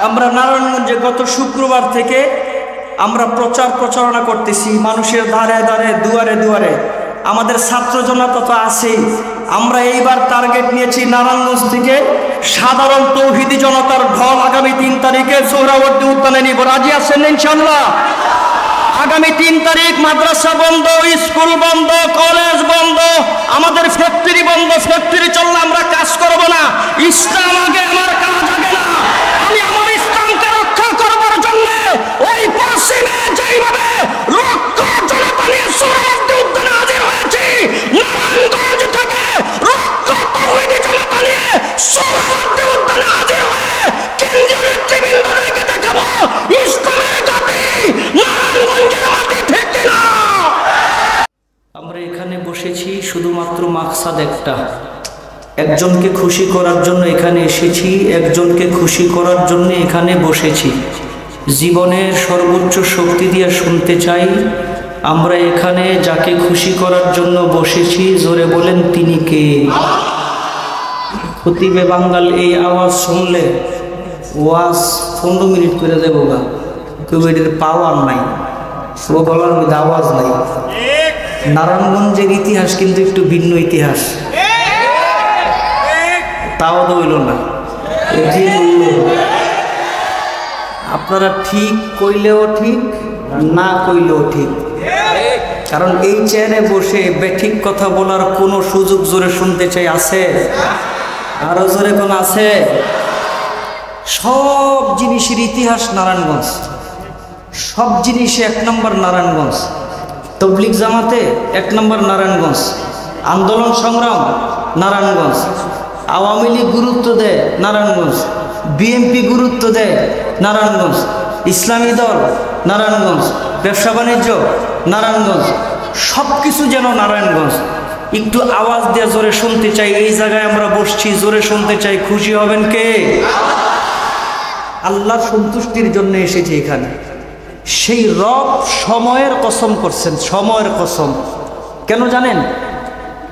আমরা নারায়ণগঞ্জে গত শুক্রবার থেকে আমরা প্রচারণা করতেছি, মানুষের ধারে ধারে দুয়ারে দুয়ারে। আমাদের ছাত্র জনতা তো আছেই। আমরা এইবার টার্গেট নিয়েছি নারায়ণগঞ্জ থেকে সাধারণ তৌহিদি জনতার ঢল আগামী 3 তারিখে সোহরাওয়ার্দী উদ্যানে নিব। রাজি আছেন ইনশাআল্লাহ? আগামী 3 তারিখ মাদ্রাসা বন্ধ, স্কুল বন্ধ, কলেজ বন্ধ, আমাদের ফ্যাক্টরি বন্ধ। ফ্যাক্টরি চললে আমরা কাজ করব না। ইসলাম আগে, আমার কাজ আগে না। আমি আমার ইসলামকে রক্ষা করবার জন্য ওই পশ্চিমে যেইভাবে লক্ষ জনতা নিয়ে সোহরাওয়ার্দী উদ্যানে হাজির হয়েছি, নারায়ণগঞ্জ থেকে লক্ষ তৌহিদি জনতা নিয়ে সোহরাওয়ার্দী উদ্যানে হাজির হয়ে কেন্দ্রীয় নেতৃবৃন্দকে দেখাবো ইসলামের জাতি নারায়ণগঞ্জের মাটি থেকে না। আমরা এখানে বসেছি শুধুমাত্র মাকসাদ একটা, একজনকে খুশি করার জন্য এখানে এসেছি, একজনকে খুশি করার জন্য এখানে বসেছি। জীবনের সর্বোচ্চ শক্তি দিয়ে শুনতে চাই, আমরা এখানে যাকে খুশি করার জন্য বসেছি, জোরে বলেন তিনি কে? খতিবে বাঙ্গাল এই আওয়াজ শুনলে ওয়াজ 15 মিনিট করে দেবো গা, কেউ এটার পাওয়ার নাই, ও গলার মধ্যে আওয়াজ নাই। নারায়ণগঞ্জের ইতিহাস কিন্তু একটু ভিন্ন ইতিহাস, তাও দইল না। আপনারা ঠিক কইলেও ঠিক, না কইলেও ঠিক, কারণ এই চেয়ারে বসে বেঠিক কথা বলার কোনো সুযোগ জোরে শুনতে চাই আছে? আরো জোরে কোন আছে? সব জিনিসের ইতিহাস নারায়ণগঞ্জ, সব জিনিসে 1 নম্বর নারায়ণগঞ্জ। তবলিগ জামাতে 1 নম্বর নারায়ণগঞ্জ, আন্দোলন সংগ্রাম নারায়ণগঞ্জ, আওয়ামী লীগ গুরুত্ব দেয় নারায়ণগঞ্জ, বিএনপি গুরুত্ব দেয় নারায়ণগঞ্জ, ইসলামী দল নারায়ণগঞ্জ, ব্যবসা বাণিজ্য নারায়ণগঞ্জ, সব কিছু যেন নারায়ণগঞ্জ। একটু আওয়াজ দিয়ে জোরে শুনতে চাই, এই জায়গায় আমরা বসছি, জোরে শুনতে চাই। খুশি হবেন কে? আল্লাহর সন্তুষ্টির জন্য এসেছি এখানে। সেই রব সময়ের কসম করছেন, সময়ের কসম। কেন জানেন?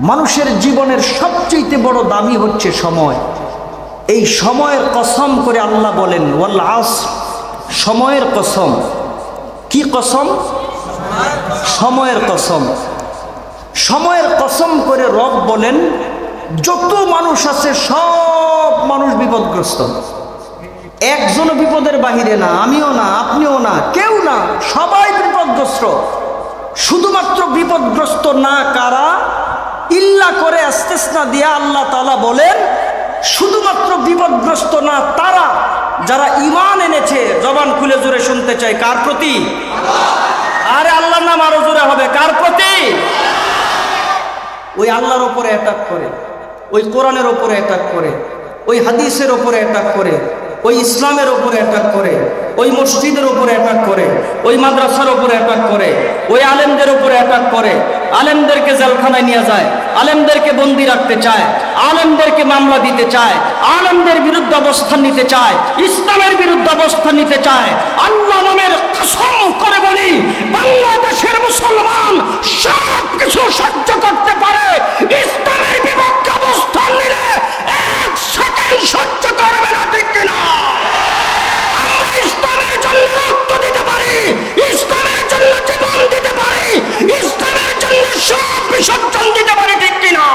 মানুষের জীবনের সবচেয়ে বড় দামি হচ্ছে সময়। এই সময়ের কসম করে আল্লাহ বলেন ওয়াল আসর, সময়ের কসম। কি কসম? সময়ের কসম। সময়ের কসম করে রব বলেন যত মানুষ আছে সব মানুষ বিপদগ্রস্ত। একজনও বিপদের বাহিরে না, আমিও না, আপনিও না, কেউ না, সবাই বিপদগ্রস্ত। শুধুমাত্র বিপদগ্রস্ত না কারা? ইল্লা করে ইস্তিসনা দিয়া আল্লাহ তাআলা বলেন শুধুমাত্র বিপদগ্রস্ত না তারা যারা ঈমান এনেছে। জবান খুলে জোরে শুনতে চাই, কার প্রতি? আরে আল্লাহর নাম আরো জোরে হবে, কার প্রতি? ওই আল্লাহর উপরে অ্যাটাক করে, ওই কোরআনের উপরে অ্যাটাক করে, ওই হাদিসের উপরে অ্যাটাক করে, ওই ইসলামের উপরে অ্যাটাক করে, ওই মসজিদের উপরে অ্যাটাক করে, ওই মাদ্রাসার উপরে অ্যাটাক করে, ওই আলেমদের উপরে অ্যাটাক করে। আলেমদেরকে জেলখানায় নিয়ে যায়, আলেমদেরকে বন্দী রাখতে চায়, আলেমদেরকে মামলা দিতে চায়, আলেমদের বিরুদ্ধে অবস্থান নিতে চায়, ইসলামের বিরুদ্ধে অবস্থান নিতে চায়। আল্লাহ নামের কসম করে বলি, বাংলাদেশের মুসলমান সব কিছু সহ্য করতে পারে, ইসলামের বিপক্ষে অবস্থান নিলে 1 সেকেন্ড সহ্য করবে না, ঠিক কিনা? আমরা ইসলামের জন্য রক্ত দিতে পারি, ইসলামের জন্য জীবন দিতে পারি, ইসলামের জন্য সব বিসর্জন দিতে পারি, ঠিক কিনা?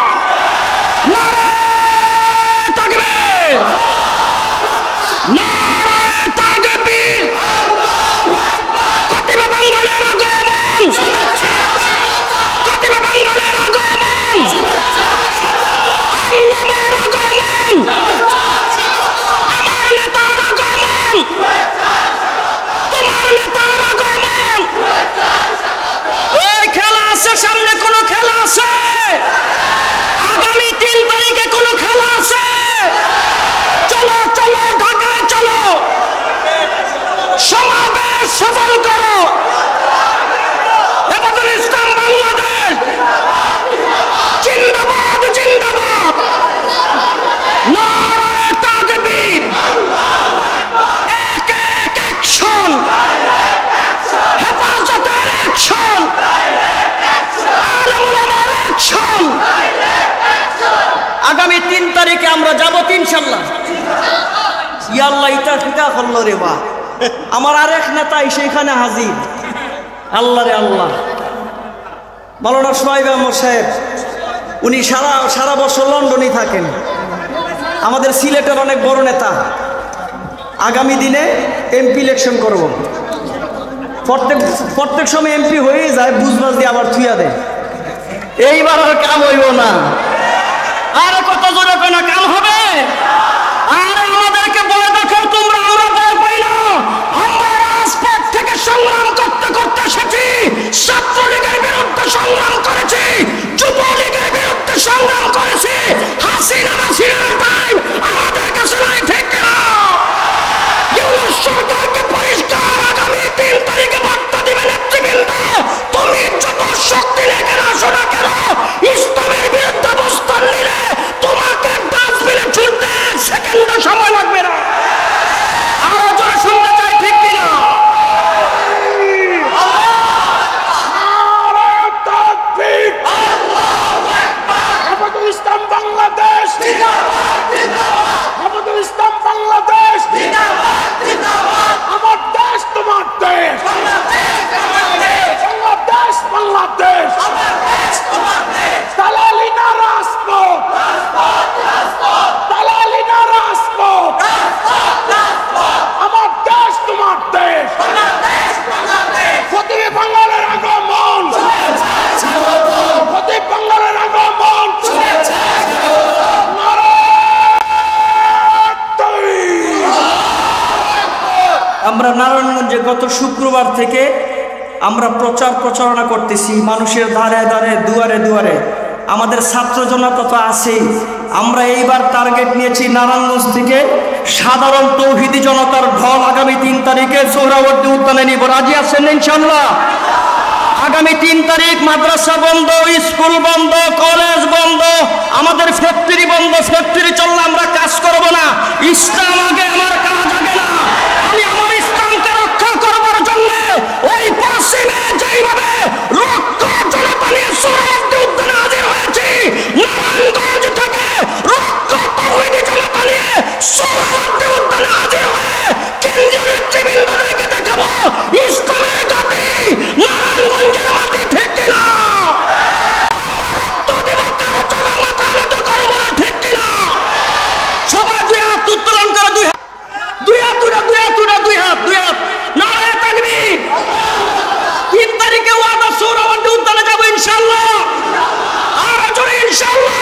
নারায়ে তাকবীর, নারায়ে তাকবীর। খতিবে বাঙ্গালের আগমন, খতিবে বাঙ্গালের আগমন, আল্লামার আগমন, আমার নেতার আগমন, তোমার নেতার আগমন। ওই খেলা আছে সামনে, কোনো খেলা আছে? আগামী 3 তারিখে কোনো খেলা আছে? চলো চলো, ঢাকায় চলো, সমাবেশ সফল করো। হেফাজতুল ইসলাম বাংলাদেশ জিন্দাবাদ, জিন্দাবাদ। নারায়ে তাকবীর, এক এক অ্যাকশন, হেফাজতের অ্যাকশন, আলেম ওলামার অ্যাকশন। আগামী 3 তারিখে আমরা যাব ইনশাআল্লাহ। ইয়াল্লাহ ইটা ঠিকা করলো রে বা, আমার আরেক নেতা সেইখানে হাজির। আল্লাহ রে আল্লাহ, মাওলানা সোহাইব আহমদ সাহেব, উনি সারা বছর লন্ডনেই থাকেন, আমাদের সিলেটের অনেক বড় নেতা। আগামী দিনে এমপি ইলেকশন করব, প্রত্যেক সময় এমপি হয়ে যায়, বুঝবাজ দিয়ে আবার থুইয়া দেয়। এইবার আর কাম হইব না, আর কত জোরে কোনো কাম হবে? আর আমাদেরকে বলে দেখো তোমরা, আমরা ভয় পাই না, আমরা রাজপথ থেকে সংগ্রাম করতে করতে এসেছি। ছাত্রলীগের বিরুদ্ধে সংগ্রাম করেছি, যুবলীগের বিরুদ্ধে সংগ্রাম করেছি, হাসিনার টাইম আমাদের কাছে নাই, ঠিক না? সরকারকে পরিষ্কার আগামী 3 তারিখে বার্তা দিবে নেতৃবৃন্দ, তুমি যত শক্তি লেগে আসো না কেন, ইসলামের বিরুদ্ধে অবস্থান নিলে তোমাকে ডাস্টবিনে ছুটতে 1 সেকেন্ডও সময় লাগবে না। আরো জোরে শুনতে চাই, ঠিক কিনা? হেফাজতুল ইসলাম বাংলাদেশ জিন্দাবাদ, হেফাজতুল ইসলাম বাংলাদেশ জিন্দাবাদ, আমার দেশ তোমার দেশ, বাংলাদেশ দালালি না রাজপথ, দালালি না রাজপথ, আমার দেশ তোমার দেশ, ফতিহ বাঙালের আগমন, ফতিহ বাঙালের আগমন, আমরা নারায়ণগঞ্জে গত শুক্রবার থেকে আমরা প্রচারণা করতেছি, মানুষের ধারে ধারে দুয়ারে দুয়ারে, আমাদের ছাত্র জনতা তো আছেই। আমরা এইবার টার্গেট নিয়েছি নারায়ণগঞ্জ থেকে সাধারণ তৌহিদি জনতার ঢল আগামী 3 তারিখে সোহরাওয়ার্দী উদ্যানে নিব। রাজি আছেন ইনশাআল্লাহ? আগামী 3 তারিখ মাদ্রাসা বন্ধ, স্কুল বন্ধ, কলেজ বন্ধ, আমাদের ফ্যাক্টরি বন্ধ। ফ্যাক্টরি চললে আমরা কাজ করব না। ইসলাম আগে, আমার কাজ আগে না। আমি আমার ইসলামকে রক্ষা করবার জন্য ওই পশ্চিমে যেইভাবে রক্ত জনতা নিয়ে সোহরাওয়ার্দী উদ্যানে হাজির হয়েছি, নারায়ণগঞ্জ থেকে রক্ত তৌহিদি জনতা নিয়ে সোহরাওয়ার্দী উদ্যানে হাজির হয়ে কেন্দ্রীয় নেতৃবৃন্দকে দেখাবো ইসলামের জাতি নারায়ণগঞ্জের মাটি, ঠিক কিনা? সবাই 2 হাত উত্তোলন করে, 2 হাত, 2 হাত, 2 হাত, 2 হাত। নারায়ে তাকবীর। 3 তারিখে ওয়াদা, সোহরাওয়ার্দী উদ্যানে যাবো ইনশাআল্লাহ। আর জোরে ইনশাআল্লাহ।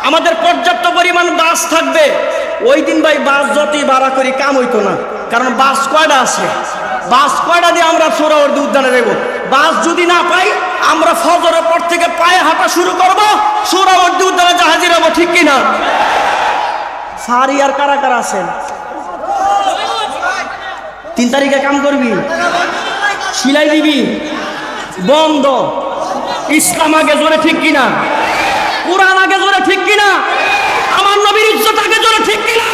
আমাদের পর্যাপ্ত পরিমাণ বাস থাকবে। ওই দিন ভাই বাস যতই ভাড়া করি কাম হইতো না, কারণ বাস কয়টা আছে, বাস কয়টা দিয়ে আমরা সোহরাওয়ার্দী উদ্যানে যাব? বাস যদি না পাই, আমরা ফজরের পর থেকে পায়ে হাঁটা শুরু করব, সোহরাওয়ার্দী উদ্যানে হাজির হবো, ঠিক কিনা? সারি আর কারা কারা আছেন? 3 তারিখে কাম করবি, সিলাই দিবি, বন্ধ। ইসলাম আগে, জোরে ঠিক কিনা? কোরআন আগে, জোরে ঠিক কিনা? আমার নবীর ইজ্জত আগে, জোরে ঠিক কিনা?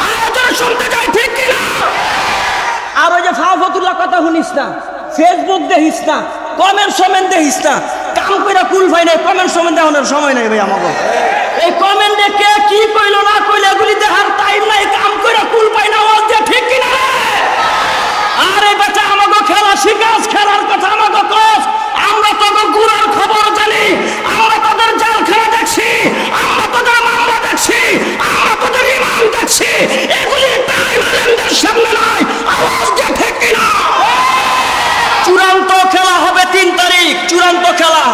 আর জোরে শুনতে চাই, ঠিক কিনা? আর ওই যে ফাফতুল্লাহ কথা শুনিস না, ফেসবুক দেখিস না, কমেন্ট দেখিস না, কাম কইরা কুল ভাই নাই, কমেন্ট দেখানোর সময় নাই ভাই আমাকে। এই কমেন্টে কে কি কইলো না কইলো এগুলি দেখার টাইম নাই, কাম কইরা কুল পাই না, ওয়াজ দিয়ে, ঠিক কিনা? আরে বাচ্চা, আমাকে খেলা শিখাস, খেলার কথা আমাকে কস। আমরা তোকে গুড়ার খবর জানি, আমরা তোদের জেলখানা দেখছি, আমরা তোদের মামলা দেখছি, আমরা তোদের ইমাম দেখছি, এগুলি টাইম আলেমদের সামনে নাই, আওয়াজ দিয়ে, ঠিক কিনা? চূড়ান্ত খেলা হবে 3 তারিখ, চূড়ান্ত খেলা।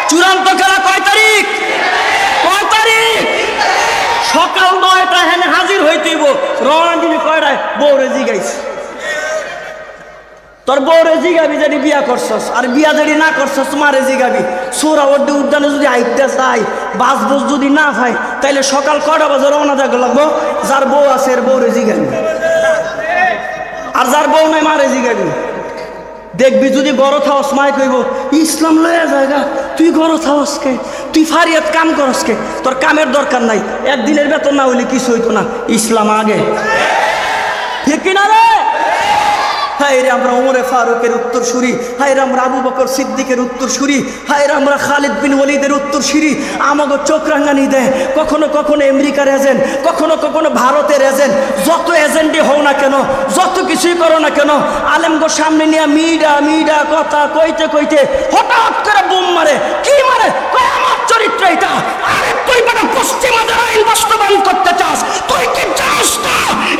চূড়ান্ত খেলা কয় তারিখ? কয় তারিখ? সকাল 9টা হেনে হাজির হইতেইব। রওনা দিবি কয়টায়? বউরে জিগাইছি, তোর বউরে জিগাবি যদি বিয়া করছস, আর বিয়া যদি না করছস মারে জিগাবি। সোহরাওয়ার্দী উদ্যানে যদি আইতে চাই, বাস বুস যদি না পাই, তাইলে সকাল কয়টা বাজে রওনা দেওয়া লাগবো? যার বউ আছে এর বউরে জিগাবি, আর যার বউ নাই মারে জিগাবি। দেখবি যদি গড় থাওস, মাই কইব ইসলাম লয়া জায়গা, তুই গড় থাওসকে, তুই ফারিয়াত কাম করসকে, তোর কামের দরকার নাই, একদিনের বেতন না হইলে কিছু হইতো না, ইসলাম আগে, ঠিক কিনা রে? হায় রে আমরা ওমরে ফারুকের উত্তরসূরি, হায় রে আমরা আবু বকর সিদ্দিকের উত্তরসূরি, হায় রে আমরা খালিদ বিন ওয়ালিদের উত্তরসূরি। আমাকে চোখ রাঙানি দেয়, কখনো কখনো আমেরিকার এজেন্ট, কখনো কখনো ভারতের এজেন্ট। যত এজেন্টই হও না কেন, যত কিছুই করো না কেন, আলেমগো সামনে নিয়ে মিডা কথা কইতে কইতে হঠাৎ করে বোম মারে। কি মারে? কয় আমার চরিত্র এটা। আরে তুই মানে পশ্চিমাদের আইন বাস্তবায়ন করতে চাস? তুই কি চাস না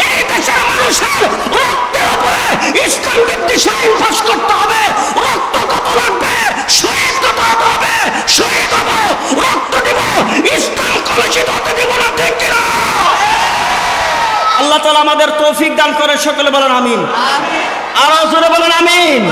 এই দেশের মানুষের রক্তের উপরে ইসলাম ভিত্তিক আইন পাস করতে হবে? রক্ত কত লাগবে? শহীদ কত হবে? শহীদ হবো, রক্ত দিব, ইসলাম কলুষিত হতে দিব না, ঠিক কিনা? আল্লাহ তাআলা আমাদের তৌফিক দান করে। সকলে বলেন আমিন। আরো জোরে বলেন আমিন।